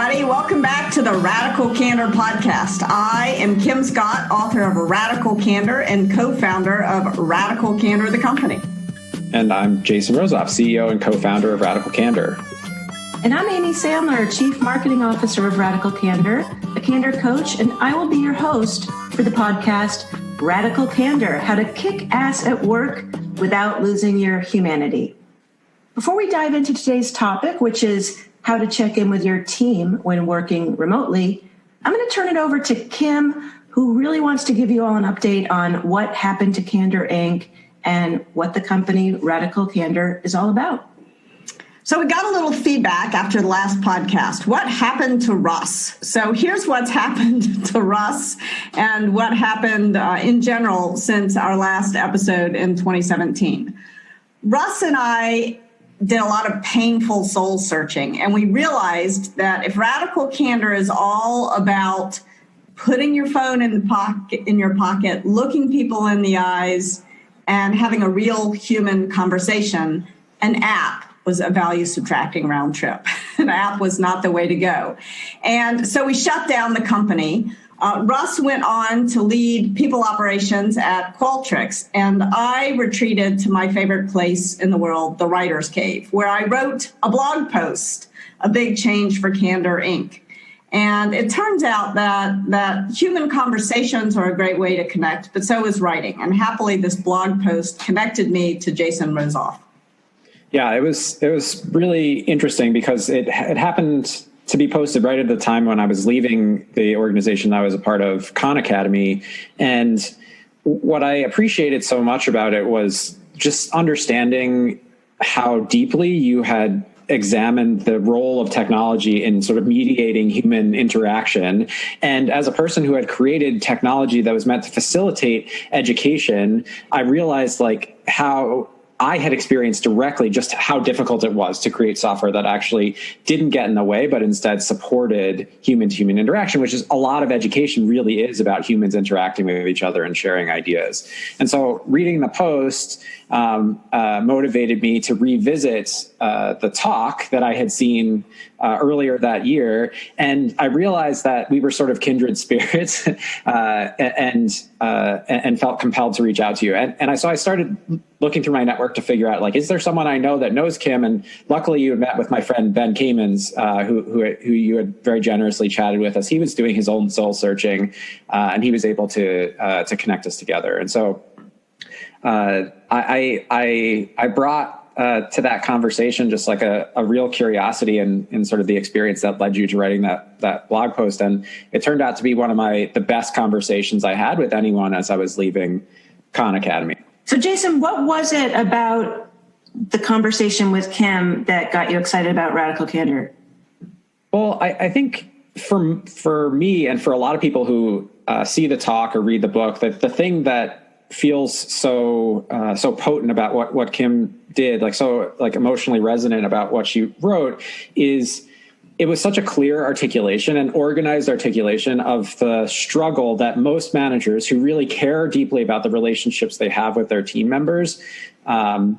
everybody. Welcome back to the Radical Candor podcast. I am Kim Scott, author of Radical Candor and co-founder of Radical Candor, the company. And I'm Jason Rosoff, CEO and co-founder of Radical Candor. And I'm Amy Sandler, Chief Marketing Officer of Radical Candor, a Candor coach, and I will be your host for the podcast Radical Candor, How to Kick Ass at Work Without Losing Your Humanity. Before we dive into today's topic, which is how to check in with your team when working remotely, I'm going to turn it over to Kim, who really wants to give you all an update on what happened to Candor Inc. and what the company Radical Candor is all about. So we got a little feedback after the last podcast. What happened to Russ? So here's what's happened to Russ and what happened in general since our last episode in 2017. Russ and I did a lot of painful soul searching, and we realized that if Radical Candor is all about putting your phone in your pocket, looking people in the eyes, and having a real human conversation, an app was a value subtracting round trip. An app was not the way to go. And so we shut down the company. Russ went on to lead people operations at Qualtrics, and I retreated to my favorite place in the world, the Writer's Cave, where I wrote a blog post, A Big Change for Candor Inc. And it turns out that human conversations are a great way to connect, but so is writing. And happily, this blog post connected me to Jason Rosoff. Yeah, it was really interesting because it happened to be posted right at the time when I was leaving the organization I was a part of, Khan Academy. And what I appreciated so much about it was just understanding how deeply you had examined the role of technology in sort of mediating human interaction. And as a person who had created technology that was meant to facilitate education, I realized how I had experienced directly just how difficult it was to create software that actually didn't get in the way, but instead supported human-to-human interaction, which is a lot of education really is about humans interacting with each other and sharing ideas. And so reading the post motivated me to revisit the talk that I had seen earlier that year. And I realized that we were sort of kindred spirits and felt compelled to reach out to you. And so I started looking through my network to figure out, is there someone I know that knows Kim? And luckily you had met with my friend Ben Kamens, who you had very generously chatted with us. He was doing his own soul searching, and he was able to connect us together. And so I brought to that conversation just a real curiosity and sort of the experience that led you to writing that blog post. And it turned out to be one of the best conversations I had with anyone as I was leaving Khan Academy. So Jason, what was it about the conversation with Kim that got you excited about Radical Candor? Well, I think for me and for a lot of people who see the talk or read the book, that the thing that feels so potent about what Kim did, emotionally resonant about what she wrote, is it was such a clear articulation and organized articulation of the struggle that most managers who really care deeply about the relationships they have with their team members, the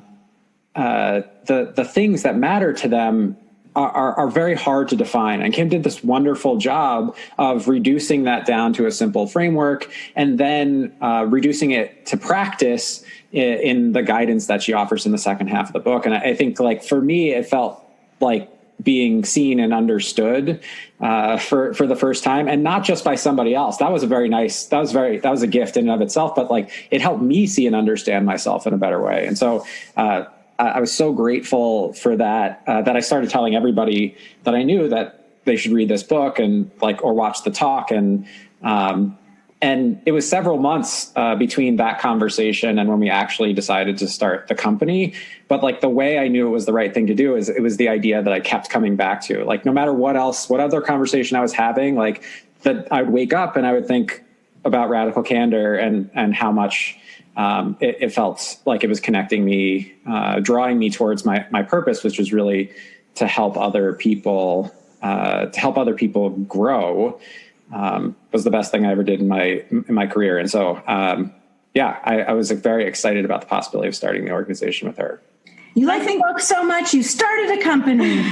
things that matter to them are very hard to define. And Kim did this wonderful job of reducing that down to a simple framework and then reducing it to practice in the guidance that she offers in the second half of the book. And I think for me, it felt like being seen and understood for the first time, and not just by somebody else. That was that was a gift in and of itself, but it helped me see and understand myself in a better way. And so I was so grateful for that, that I started telling everybody that I knew that they should read this book and or watch the talk. And it was several months between that conversation and when we actually decided to start the company. But the way I knew it was the right thing to do is it was the idea that I kept coming back to. No matter what other conversation I was having, that I would wake up and I would think about Radical Candor and how much it felt like it was connecting me, drawing me towards my purpose, which was really to help other people grow. Was the best thing I ever did in my career. And so, I was very excited about the possibility of starting the organization with her. You like the book so much, you started a company.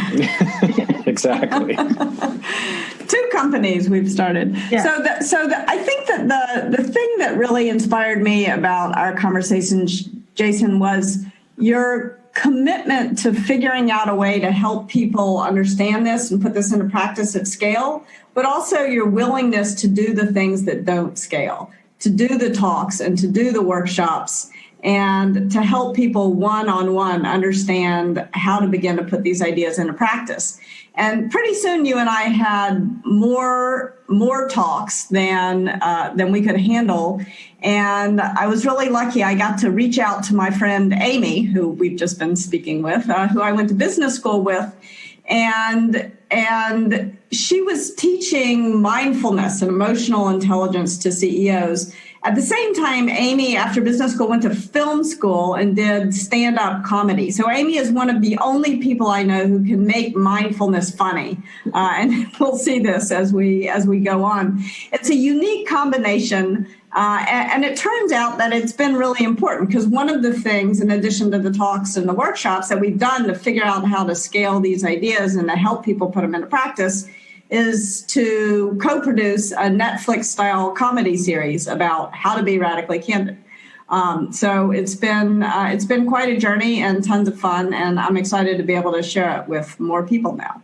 Exactly. 2 companies we've started. Yeah. I think that the thing that really inspired me about our conversation, Jason, was your commitment to figuring out a way to help people understand this and put this into practice at scale, but also your willingness to do the things that don't scale, to do the talks and to do the workshops, and to help people one-on-one understand how to begin to put these ideas into practice. And pretty soon you and I had more talks than we could handle. And I was really lucky. I got to reach out to my friend Amy, who we've just been speaking with, who I went to business school with. And she was teaching mindfulness and emotional intelligence to CEOs. At the same time, Amy, after business school, went to film school and did stand-up comedy. So Amy is one of the only people I know who can make mindfulness funny. And we'll see this as we go on. It's a unique combination. And it turns out that it's been really important because one of the things, in addition to the talks and the workshops that we've done to figure out how to scale these ideas and to help people put them into practice, is to co-produce a Netflix-style comedy series about how to be radically candid. So it's been quite a journey and tons of fun, and I'm excited to be able to share it with more people now.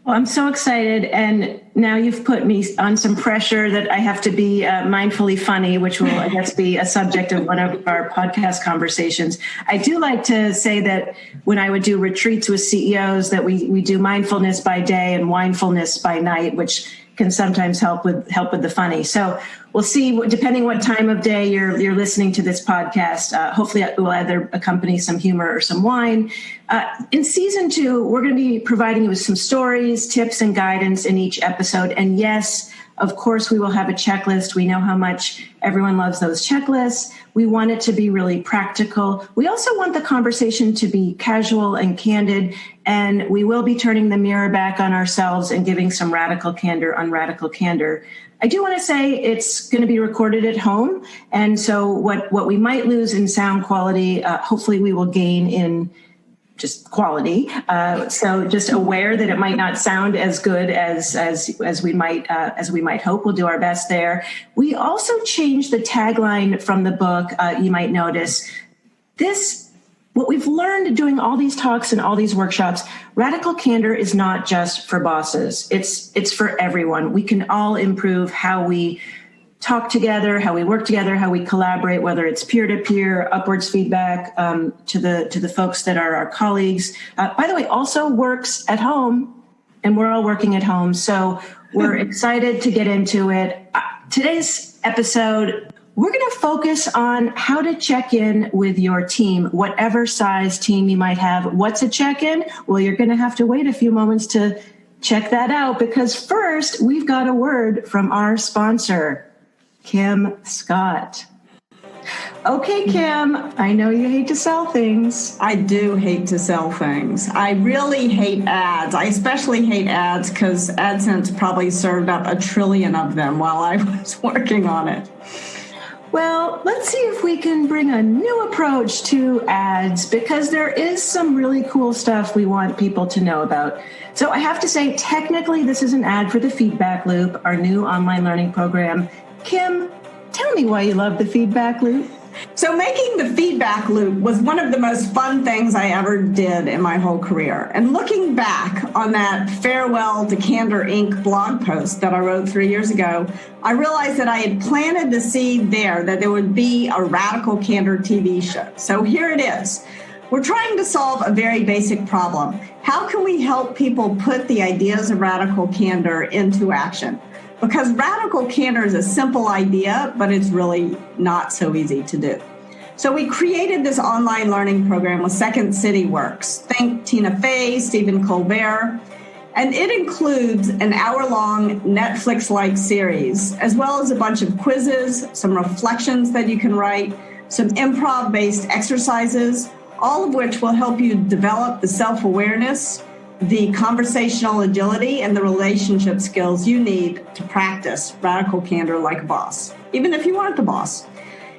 Well, I'm so excited, and now you've put me on some pressure that I have to be mindfully funny, which will, I guess, be a subject of one of our podcast conversations. I do like to say that when I would do retreats with CEOs, that we do mindfulness by day and mindfulness by night, which can sometimes help with the funny. So we'll see, depending what time of day you're listening to this podcast. Hopefully it will either accompany some humor or some wine. In season 2, we're going to be providing you with some stories, tips, and guidance in each episode. And yes, of course, we will have a checklist. We know how much everyone loves those checklists. We want it to be really practical. We also want the conversation to be casual and candid, and we will be turning the mirror back on ourselves and giving some radical candor on radical candor. I do want to say it's going to be recorded at home, and so what we might lose in sound quality, hopefully we will gain in just quality. So just aware that it might not sound as good as we might hope. We'll do our best there. We also changed the tagline from the book. You might notice what we've learned doing all these talks and all these workshops. Radical candor is not just for bosses. It's for everyone. We can all improve how we talk together, how we work together, how we collaborate, whether it's peer-to-peer, upwards feedback to the folks that are our colleagues. By the way, also works at home, and we're all working at home. So we're excited to get into it. Today's episode, we're going to focus on how to check in with your team, whatever size team you might have. What's a check-in? Well, you're going to have to wait a few moments to check that out, because first we've got a word from our sponsor, Kim Scott. Okay, Kim, I know you hate to sell things. I do hate to sell things. I really hate ads. I especially hate ads because AdSense probably served up 1 trillion of them while I was working on it. Well, let's see if we can bring a new approach to ads, because there is some really cool stuff we want people to know about. So I have to say, technically, this is an ad for the Feedback Loop, our new online learning program. Kim, tell me why you love the Feedback Loop. So making the Feedback Loop was one of the most fun things I ever did in my whole career. And looking back on that Farewell to Candor Inc. blog post that I wrote 3 years ago, I realized that I had planted the seed there that there would be a Radical Candor TV show. So here it is. We're trying to solve a very basic problem. How can we help people put the ideas of radical candor into action? Because radical candor is a simple idea, but it's really not so easy to do. So we created this online learning program with Second City Works. Think Tina Fey, Stephen Colbert. And it includes an hour-long Netflix-like series, as well as a bunch of quizzes, some reflections that you can write, some improv-based exercises, all of which will help you develop the self-awareness, the conversational agility, and the relationship skills you need to practice radical candor like a boss, even if you aren't the boss.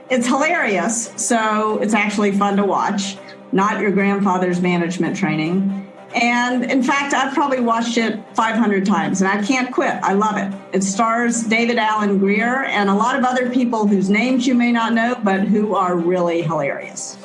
It's hilarious, so it's actually fun to watch. not your grandfather's management training. And in fact, I've probably watched it 500 times and I can't quit. I love it. It stars David Alan Grier and a lot of other people whose names you may not know, but who are really hilarious.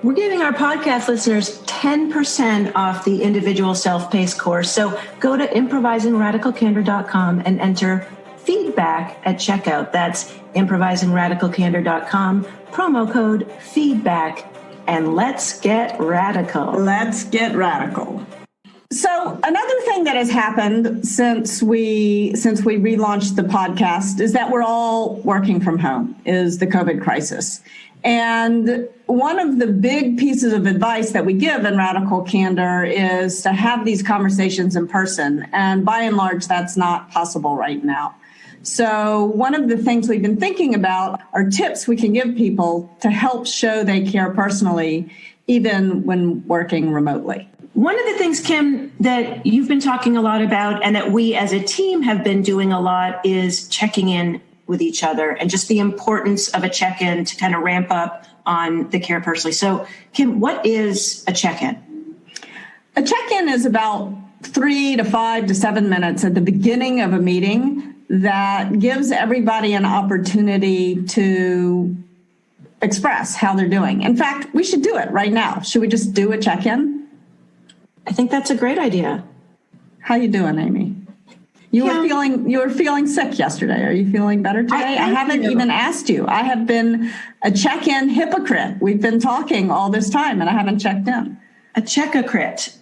We're giving our podcast listeners 10% off the individual self-paced course. So go to improvisingradicalcandor.com and enter feedback at checkout. That's improvisingradicalcandor.com, promo code feedback. And let's get radical. Let's get radical. So another thing that has happened since we relaunched the podcast is that we're all working from home, is the COVID crisis. And one of the big pieces of advice that we give in Radical Candor is to have these conversations in person. And by and large, that's not possible right now. So one of the things we've been thinking about are tips we can give people to help show they care personally, even when working remotely. One of the things, Kim, that you've been talking a lot about and that we as a team have been doing a lot is checking in with each other and just the importance of a check-in to kind of ramp up on the care personally. So, Kim, what is a check-in? A check-in is about 3 to 5 to 7 minutes at the beginning of a meeting that gives everybody an opportunity to express how they're doing. In fact, we should do it right now. Should we just do a check-in? I think that's a great idea. How you doing, Amy? You were feeling sick yesterday. Are you feeling better today? I haven't even asked you. I have been a check-in hypocrite. We've been talking all this time and I haven't checked in. A check-a-crit.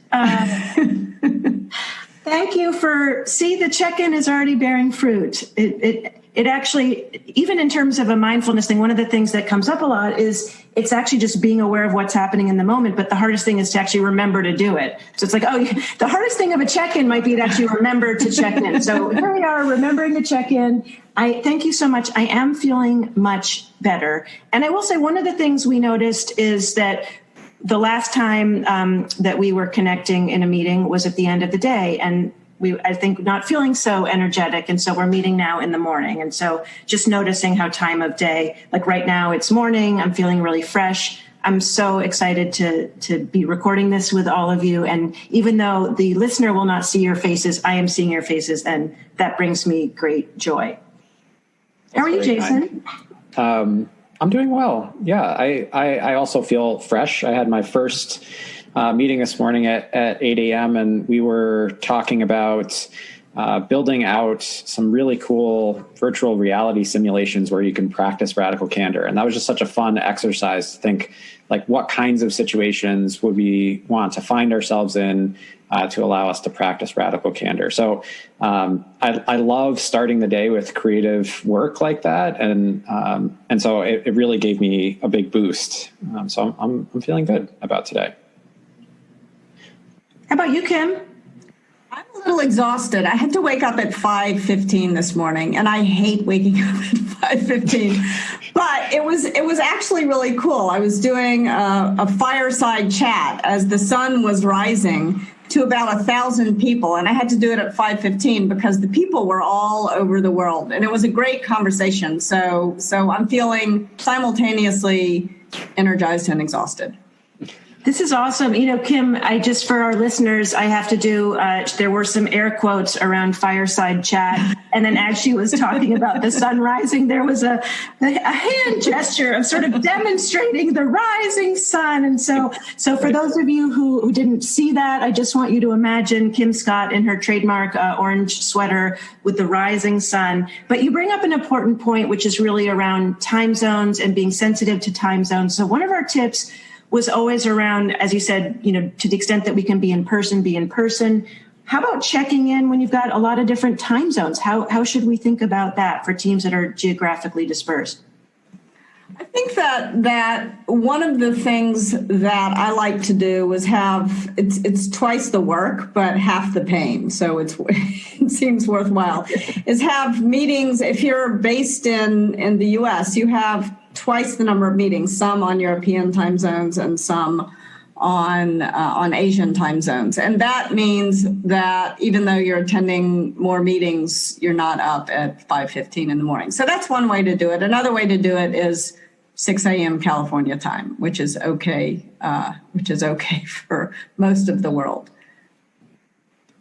Thank you the check-in is already bearing fruit. It actually, even in terms of a mindfulness thing, one of the things that comes up a lot is it's actually just being aware of what's happening in the moment. But the hardest thing is to actually remember to do it. So it's like, the hardest thing of a check-in might be to actually remember to check in. So here we are, remembering to check in. I thank you so much. I am feeling much better. And I will say one of the things we noticed is that the last time that we were connecting in a meeting was at the end of the day, and I think not feeling so energetic. And so we're meeting now in the morning. And so just noticing how time of day, like right now it's morning, I'm feeling really fresh. I'm so excited to be recording this with all of you. And even though the listener will not see your faces, I am seeing your faces, and that brings me great joy. How are you, Jason? I'm doing well. Yeah, I also feel fresh. I had my first meeting this morning at 8 a.m. and we were talking about building out some really cool virtual reality simulations where you can practice radical candor. And that was just such a fun exercise to think, like, what kinds of situations would we want to find ourselves in to allow us to practice radical candor. So I love starting the day with creative work like that. And so it really gave me a big boost. So I'm feeling good about today. How about you, Kim? I'm a little exhausted. I had to wake up at 5:15 this morning, and I hate waking up at 5:15. But it was actually really cool. I was doing a fireside chat as the sun was rising to about 1,000 people, and I had to do it at 5:15 because the people were all over the world, and it was a great conversation. So I'm feeling simultaneously energized and exhausted. This is awesome. You know, Kim, for our listeners, I have to do, there were some air quotes around fireside chat. And then as she was talking about the sun rising, there was a hand gesture of sort of demonstrating the rising sun. And so for those of you who didn't see that, I just want you to imagine Kim Scott in her trademark orange sweater with the rising sun. But you bring up an important point, which is really around time zones and being sensitive to time zones. So one of our tips was always around, as you said, to the extent that we can be in person. How about checking in when you've got a lot of different time zones? How should we think about that for teams that are geographically dispersed? I think that one of the things that I like to do is it's twice the work, but half the pain. So it seems worthwhile, is have meetings. If you're based in the US, you have twice the number of meetings, some on European time zones and some on Asian time zones. And that means that even though you're attending more meetings, you're not up at 5:15 in the morning. So that's one way to do it. Another way to do it is 6 a.m. California time, which is okay for most of the world.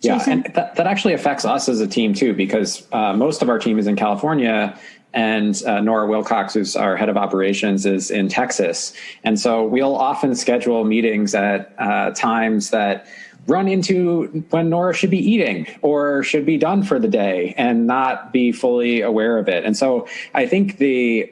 Yeah, Jason? and that actually affects us as a team too, because most of our team is in California, and Nora Wilcox, who's our head of operations, is in Texas. And so we'll often schedule meetings at times that run into when Nora should be eating or should be done for the day and not be fully aware of it. And so I think the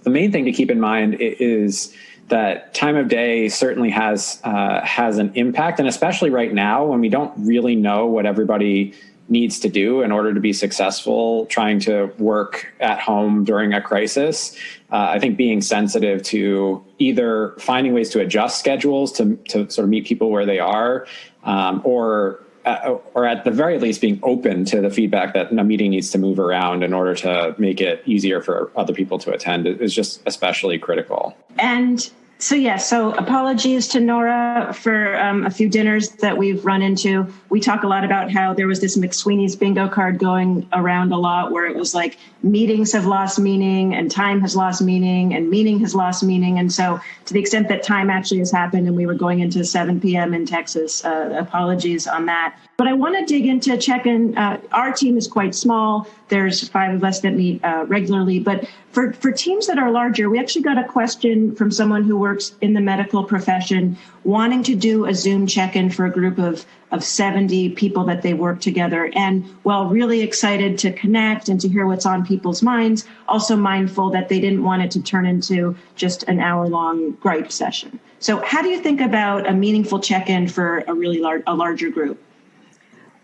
main thing to keep in mind is that time of day certainly has an impact, and especially right now when we don't really know what everybody needs to do in order to be successful trying to work at home during a crisis. I think being sensitive to either finding ways to adjust schedules to sort of meet people where they are, or at the very least being open to the feedback that a meeting needs to move around in order to make it easier for other people to attend is just especially critical. And so apologies to Nora for a few dinners that we've run into. We talk a lot about how there was this McSweeney's bingo card going around a lot where it was like meetings have lost meaning and time has lost meaning and meaning has lost meaning. And so to the extent that time actually has happened and we were going into 7 p.m. in Texas, apologies on that. But I want to dig into check-in. Our team is quite small. There's 5 of us that meet regularly. But for teams that are larger, we actually got a question from someone who works in the medical profession wanting to do a Zoom check-in for a group of 70 people that they work together. And while really excited to connect and to hear what's on people's minds, also mindful that they didn't want it to turn into just an hour-long gripe session. So how do you think about a meaningful check-in for a really larger group?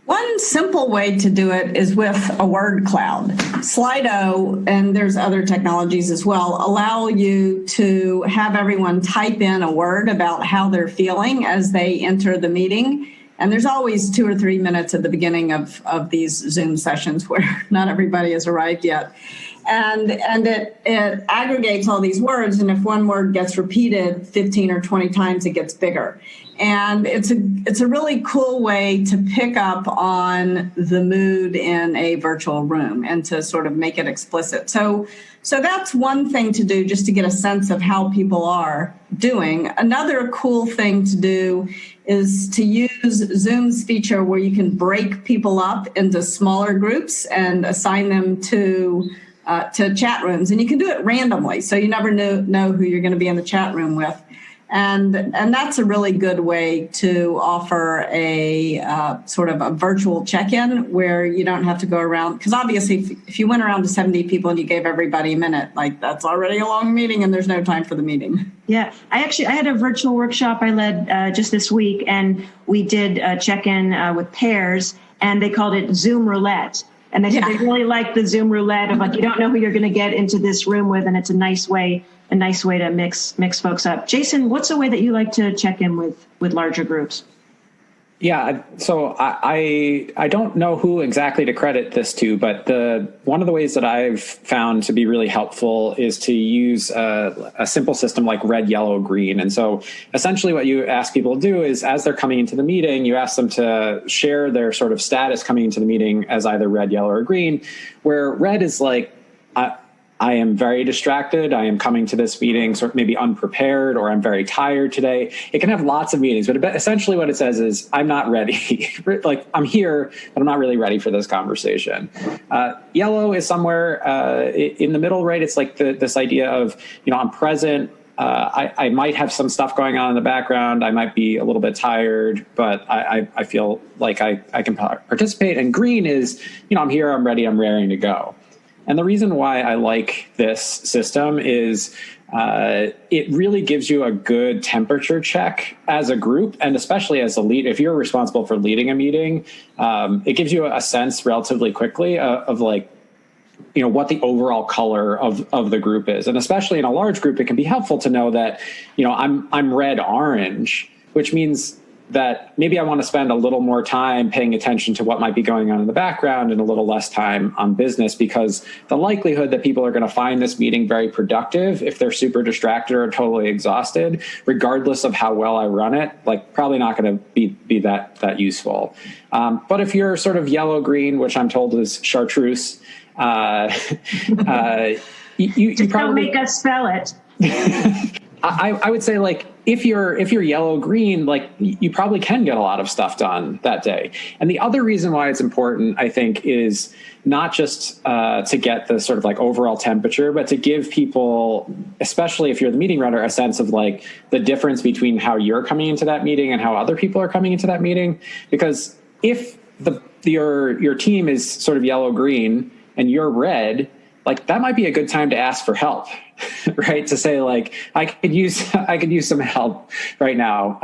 One simple way to do it is with a word cloud. Slido, and there's other technologies as well, allow you to have everyone type in a word about how they're feeling as they enter the meeting. And there's always 2 or 3 minutes at the beginning of these Zoom sessions where not everybody has arrived yet. And it aggregates all these words, and if one word gets repeated 15 or 20 times, it gets bigger. And it's a really cool way to pick up on the mood in a virtual room and to sort of make it explicit. So that's one thing to do, just to get a sense of how people are doing. Another cool thing to do is to use Zoom's feature where you can break people up into smaller groups and assign them to chat rooms. And you can do it randomly, so you never know who you're going to be in the chat room with. And that's a really good way to offer a sort of a virtual check-in where you don't have to go around. Because obviously, if you went around to 70 people and you gave everybody a minute, like that's already a long meeting and there's no time for the meeting. Yeah, I had a virtual workshop I led just this week, and we did check-in with pairs, and they called it Zoom Roulette. And they said they really like the Zoom Roulette of like, you don't know who you're going to get into this room with, and it's a nice way to mix folks up. Jason, what's a way that you like to check in with larger groups? Yeah, so I don't know who exactly to credit this to, but one of the ways that I've found to be really helpful is to use a simple system like red, yellow, green. And so essentially what you ask people to do is as they're coming into the meeting, you ask them to share their sort of status coming into the meeting as either red, yellow, or green, where red is like, I am very distracted. I am coming to this meeting sort of maybe unprepared, or I'm very tired today. It can have lots of meanings, but essentially what it says is I'm not ready. Like I'm here, but I'm not really ready for this conversation. Yellow is somewhere in the middle, right? It's like this idea of, I'm present. I might have some stuff going on in the background. I might be a little bit tired, but I feel like I can participate. And green is, I'm here, I'm ready, I'm raring to go. And the reason why I like this system is it really gives you a good temperature check as a group, and especially as a lead. If you're responsible for leading a meeting, it gives you a sense relatively quickly of like, what the overall color of the group is. And especially in a large group, it can be helpful to know that, I'm red orange, which means that maybe I want to spend a little more time paying attention to what might be going on in the background and a little less time on business, because the likelihood that people are going to find this meeting very productive if they're super distracted or totally exhausted, regardless of how well I run it, like probably not going to be that useful. But if you're sort of yellow-green, which I'm told is chartreuse, Just don't make us spell it. I would say, like, if you're yellow green, like, you probably can get a lot of stuff done that day. And the other reason why it's important, I think, is not just to get the sort of like overall temperature, but to give people, especially if you're the meeting runner, a sense of like the difference between how you're coming into that meeting and how other people are coming into that meeting. Because if your team is sort of yellow green and you're red, like, that might be a good time to ask for help, right? To say, like, I could use some help right now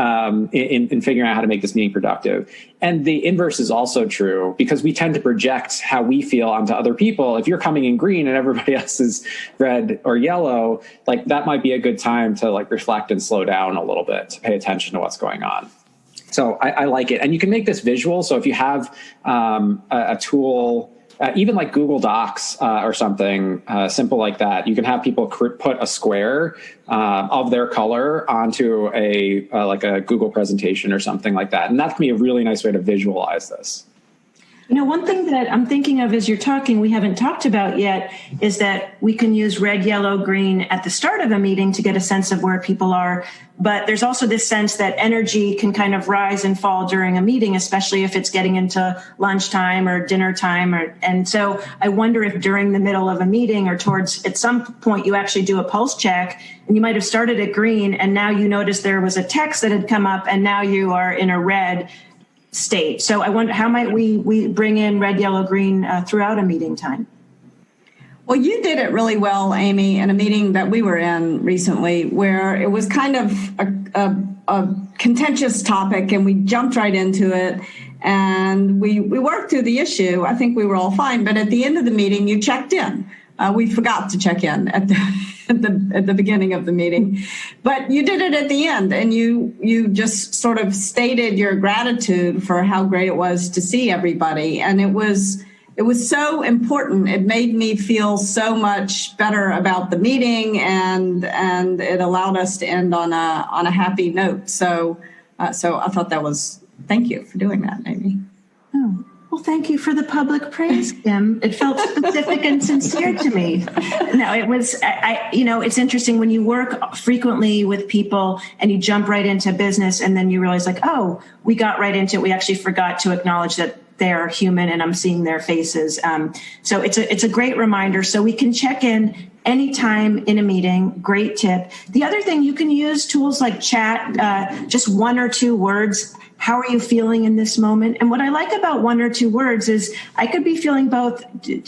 in figuring out how to make this meeting productive. And the inverse is also true, because we tend to project how we feel onto other people. If you're coming in green and everybody else is red or yellow, like, that might be a good time to like reflect and slow down a little bit, to pay attention to what's going on. So I like it. And you can make this visual. So if you have a tool, even like Google Docs or something simple like that, you can have people put a square of their color onto a Google presentation or something like that. And that can be a really nice way to visualize this. You know, one thing that I'm thinking of as you're talking, we haven't talked about yet, is that we can use red, yellow, green at the start of a meeting to get a sense of where people are. But there's also this sense that energy can kind of rise and fall during a meeting, especially if it's getting into lunchtime or dinner time. And so I wonder if during the middle of a meeting or towards at some point you actually do a pulse check, and you might have started at green and now you notice there was a text that had come up and now you are in a red state. So I wonder, how might we bring in red, yellow, green throughout a meeting time? Well, you did it really well, Amy, in a meeting that we were in recently, where it was kind of a contentious topic, and we jumped right into it, and we worked through the issue. I think we were all fine, but at the end of the meeting, you checked in. We forgot to check in at the beginning of the meeting, but you did it at the end, and you just sort of stated your gratitude for how great it was to see everybody, and it was so important. It made me feel so much better about the meeting, and it allowed us to end on a happy note. So I thought that was, thank you for doing that, Amy. Oh. Well, thank you for the public praise, Kim. It felt specific and sincere to me. No, it was, it's interesting when you work frequently with people and you jump right into business and then you realize, like, oh, we got right into it. We actually forgot to acknowledge that they're human and I'm seeing their faces. So it's a great reminder. So we can check in anytime in a meeting. Great tip. The other thing, you can use tools like chat, just 1 or 2 words. How are you feeling in this moment? And what I like about 1 or 2 words is I could be feeling both,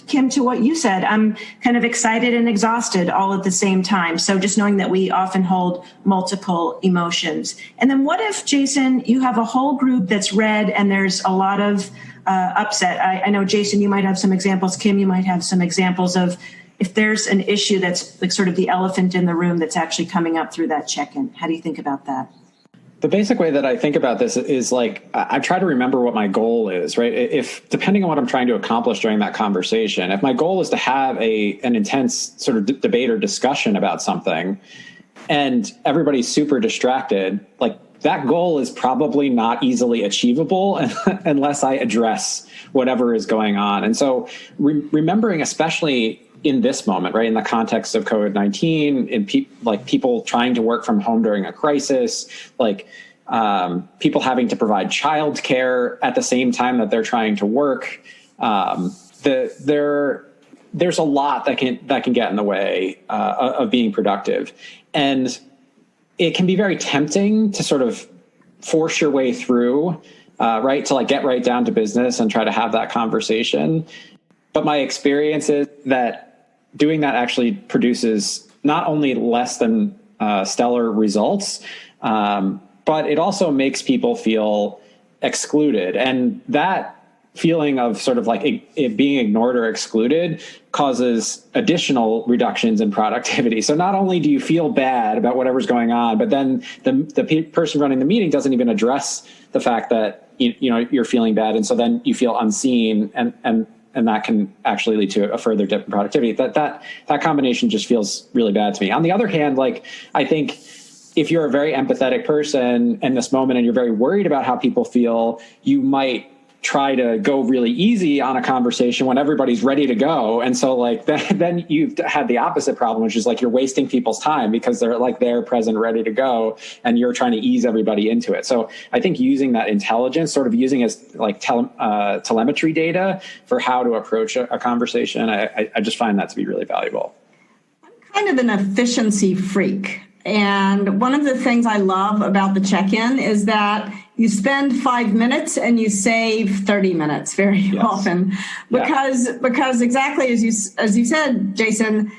Kim, to what you said. I'm kind of excited and exhausted all at the same time. So just knowing that we often hold multiple emotions. And then what if, Jason, you have a whole group that's red and there's a lot of upset? I know, Jason, you might have some examples. Kim, you might have some examples of if there's an issue that's like sort of the elephant in the room that's actually coming up through that check-in. How do you think about that? The basic way that I think about this is like, I try to remember what my goal is, right? If depending on what I'm trying to accomplish during that conversation, if my goal is to have an intense sort of debate or discussion about something and everybody's super distracted, like that goal is probably not easily achievable unless I address whatever is going on. And so remembering, especially in this moment, right, in the context of COVID-19, in people trying to work from home during a crisis, like people having to provide childcare at the same time that they're trying to work, there's a lot that can get in the way of being productive, and it can be very tempting to sort of force your way through, right, to like get right down to business and try to have that conversation. But my experience is that doing that actually produces not only less than stellar results, but it also makes people feel excluded. And that feeling of sort of like it being ignored or excluded causes additional reductions in productivity. So not only do you feel bad about whatever's going on, but then the person running the meeting doesn't even address the fact that you're feeling bad. And so then you feel unseen, and that can actually lead to a further dip in productivity. That combination just feels really bad to me. On the other hand, like, I think if you're a very empathetic person in this moment and you're very worried about how people feel, you might try to go really easy on a conversation when everybody's ready to go. And so like then you've had the opposite problem, which is like you're wasting people's time because they're present, ready to go, and you're trying to ease everybody into it. So I think using that intelligence, sort of using as like telemetry data for how to approach a conversation, I just find that to be really valuable. I'm kind of an efficiency freak. And one of the things I love about the check-in is that you spend 5 minutes and you save 30 minutes very often, because exactly as you said, Jason,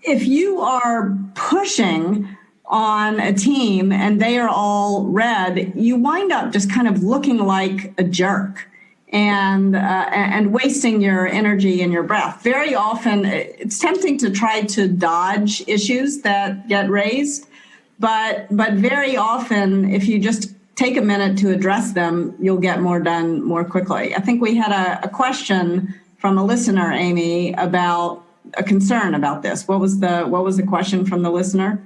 if you are pushing on a team and they are all red, you wind up just kind of looking like a jerk and wasting your energy and your breath. Very often, it's tempting to try to dodge issues that get raised, but very often, if you just take a minute to address them, you'll get more done more quickly. I think we had a question from a listener, Amy, about a concern about this. What was the question from the listener?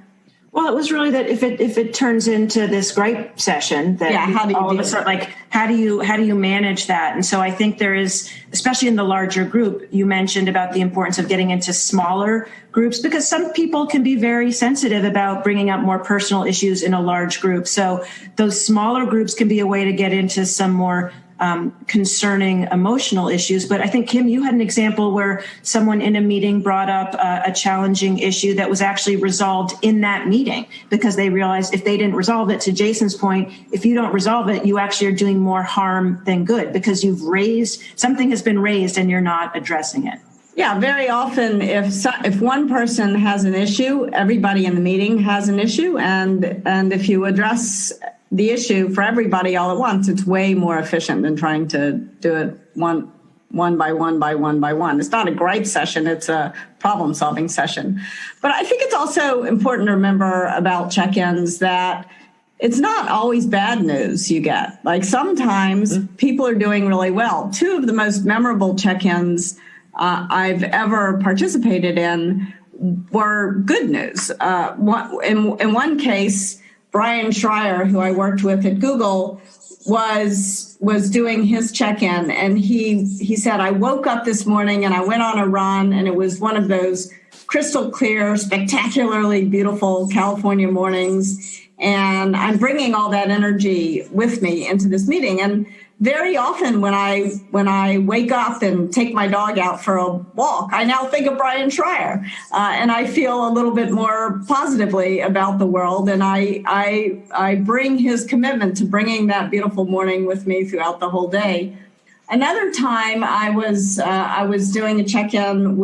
Well, it was really that if it turns into this gripe session, that how do you all of a sudden, like, how do you manage that? And so I think there is, especially in the larger group, you mentioned about the importance of getting into smaller groups, because some people can be very sensitive about bringing up more personal issues in a large group. So those smaller groups can be a way to get into some more concerning emotional issues. But I think, Kim, you had an example where someone in a meeting brought up a challenging issue that was actually resolved in that meeting, because they realized if they didn't resolve it, to Jason's point, if you don't resolve it, you actually are doing more harm than good, because something has been raised and you're not addressing it. Yeah, very often if one person has an issue, everybody in the meeting has an issue. And if you address the issue for everybody all at once, it's way more efficient than trying to do it one by one. It's not a gripe session, it's a problem solving session. But I think it's also important to remember about check-ins that it's not always bad news you get. Like sometimes people are doing really well. Two of the most memorable check-ins I've ever participated in were good news. In one case, Brian Schreier, who I worked with at Google, was doing his check-in, and he said, I woke up this morning and I went on a run, and it was one of those crystal clear, spectacularly beautiful California mornings, and I'm bringing all that energy with me into this meeting. And very often when I wake up and take my dog out for a walk, I now think of Brian Schreier, and I feel a little bit more positively about the world. And I bring his commitment to bringing that beautiful morning with me throughout the whole day. Another time I was doing a check-in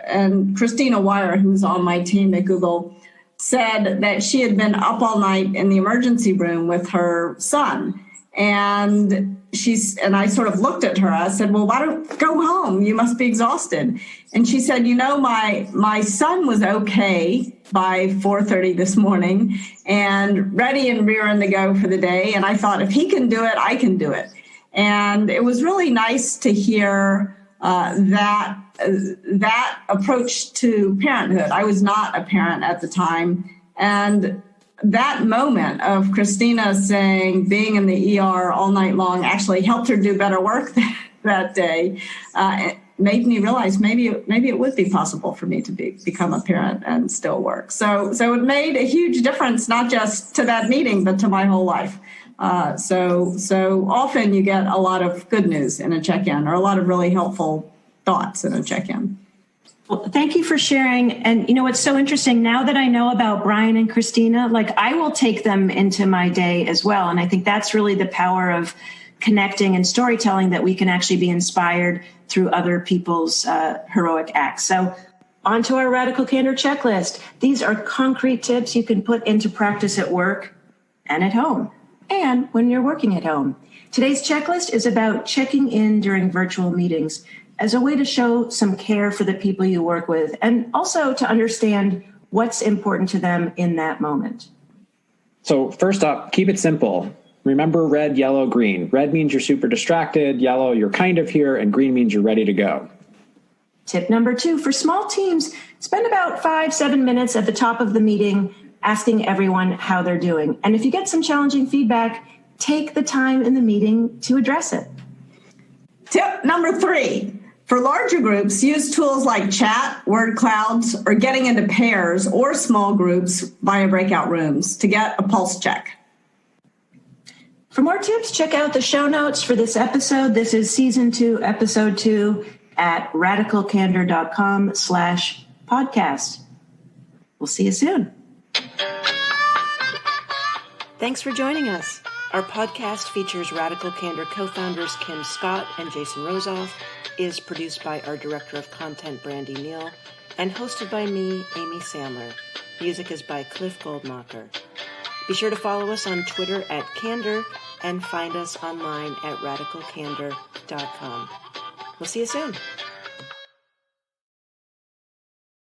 and Christina Wire, who's on my team at Google, said that she had been up all night in the emergency room with her son. And I sort of looked at her. I said, well, why don't go home? You must be exhausted. And she said, my son was okay by 4:30 this morning and ready and rearing to go for the day. And I thought, if he can do it, I can do it. And it was really nice to hear that approach to parenthood. I was not a parent at the time. And that moment of Christina saying being in the ER all night long actually helped her do better work that day. It made me realize maybe it would be possible for me to become a parent and still work. So it made a huge difference, not just to that meeting, but to my whole life. So often you get a lot of good news in a check-in, or a lot of really helpful thoughts in a check-in. Well, thank you for sharing. And you know, what's so interesting now that I know about Brian and Christina, like I will take them into my day as well. And I think that's really the power of connecting and storytelling, that we can actually be inspired through other people's heroic acts. So onto our Radical Candor checklist. These are concrete tips you can put into practice at work and at home, and when you're working at home. Today's checklist is about checking in during virtual meetings as a way to show some care for the people you work with, and also to understand what's important to them in that moment. So first up, keep it simple. Remember red, yellow, green. Red means you're super distracted, yellow, you're kind of here, and green means you're ready to go. Tip number 2, for small teams, spend about 5-7 minutes at the top of the meeting asking everyone how they're doing. And if you get some challenging feedback, take the time in the meeting to address it. Tip number 3. For larger groups, use tools like chat, word clouds, or getting into pairs or small groups via breakout rooms to get a pulse check. For more tips, check out the show notes for this episode. This is season 2, episode 2 at radicalcandor.com/podcast. We'll see you soon. Thanks for joining us. Our podcast features Radical Candor co-founders Kim Scott and Jason Rosoff, is produced by our Director of Content, Brandy Neal, and hosted by me, Amy Sandler. Music is by Cliff Goldmacher. Be sure to follow us on Twitter at Candor and find us online at radicalcandor.com. We'll see you soon.